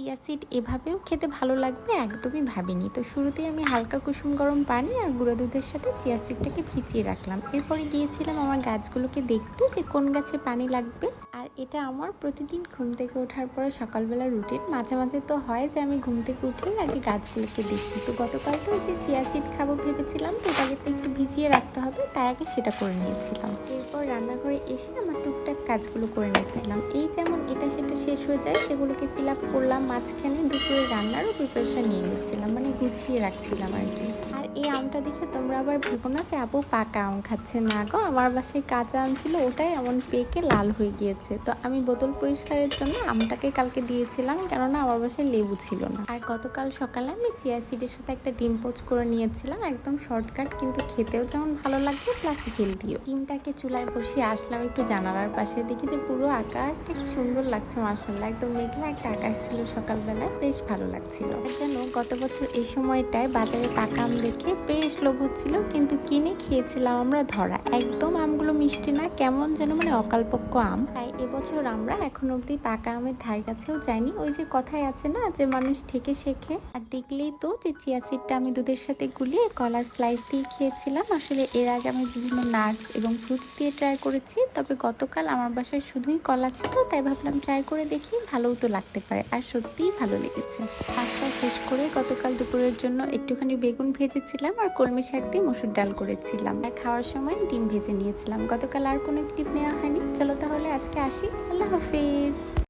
Chia seed এভাবেও খেতে ভালো লাগবে একদমই ভাবিনি। তো শুরুতেই আমি হালকা কুসুম গরম পানি আর গুঁড়া দুধের সাথে চিয়া সিডটাকে ভিজিয়ে রাখলাম। এরপরে গিয়েছিলাম আমার গাছগুলোকে দেখতে যে কোন গাছে পানি লাগবে। আর এটা আমার প্রতিদিন ঘুম থেকে ওঠার পরে সকালবেলা রুটিন। মাঝে মাঝে তো হয় যে আমি ঘুম থেকে উঠেই আগে গাছগুলোকে দেখি। তো গতকাল তো ওই যে চিয়া সিড খাবো ভেবেছিলাম, তো ওটাকে তো একটু ভিজিয়ে রাখতে হবে, তাই আগে সেটা করে নিয়েছিলাম। এরপর রান্নাঘরে এসে আমার টুকটাক কাজগুলো করে নিচ্ছিলাম। এই যেমন এটা সেটা শেষ হয়ে যায়, সেগুলোকে ফিল আপ করলাম। মাঝখানে দুপুরে রান্নারও প্রিপারেশন নিয়ে নিচ্ছিলাম, মানে গুছিয়ে রাখছিলাম আর কি। আর এই আমটা দেখে তোমরা আবার ভেবো না যে আপু পাকা আম খাচ্ছে, না গো, আমার বাসায় কাঁচা আম ছিল, ওটাই এমন পেকে লাল হয়ে গিয়েছে। তো আমি বোতল পরিষ্কারের জন্য আমটাকে কালকে দিয়েছিলাম, কেননা আমার বাসায় লেবু ছিল না। আর গতকাল সকালে আমি চিয়া সিডের সাথে একটা ডিম পোচ করে নিয়েছিলাম, একদম শর্টকাট, কিন্তু খেতেও যেমন ভালো লাগবে প্লাস হেলদিও। ডিমটাকে চুলায় বসিয়ে আসলাম একটু জানালার পাশে, দেখি যে পুরো আকাশটা কি সুন্দর লাগছে, মাশাআল্লাহ, একদম মেঘলা একটা আকাশ ছিল সকালবেলায়, বেশ ভালো লাগছিল। আর যেন গত বছর এই সময়টায় বাজারে পাকা আম দেখে বেশ লোভ হচ্ছিল, কিন্তু কিনে খেয়েছিলাম আমরা ধরা, একদম আমগুলো মিষ্টি না, কেমন যেন মানে অকালপক্ষ আম। তাই এবছর আমরা এখন অব্দি পাকা আমের ধারে কাছেও যাইনি। ওই যে কথাই আছে না যে মানুষ থেকে শেখে। আর দেখলেই তো যে চিয়া সিডটা আমি দুধের সাথে গুলিয়ে কলার স্লাইস দিয়ে খেয়েছিলাম। আসলে এর আগে আমি বিভিন্ন নাটস এবং ফ্রুটস দিয়ে ট্রাই করেছি, তবে গতকাল আমার বাসায় শুধুই কলা ছিল, তাই ভাবলাম ট্রাই করে দেখি, ভালোও তো লাগতে পারে। আর সত্যিই ভালো লেগেছে। নাস্তা শেষ করে গতকাল দুপুরের জন্য একটুখানি বেগুন ভেজেছিলাম আর কলমি শাক দিয়ে মসুর ডাল করেছিলাম। আর খাওয়ার সময় ডিম ভেজে নিয়েছিলাম। গতকাল আর কোনো ক্লিপ নেওয়া হয়নি। চলো তাহলে আজকে আসি, আল্লাহ হাফিজ।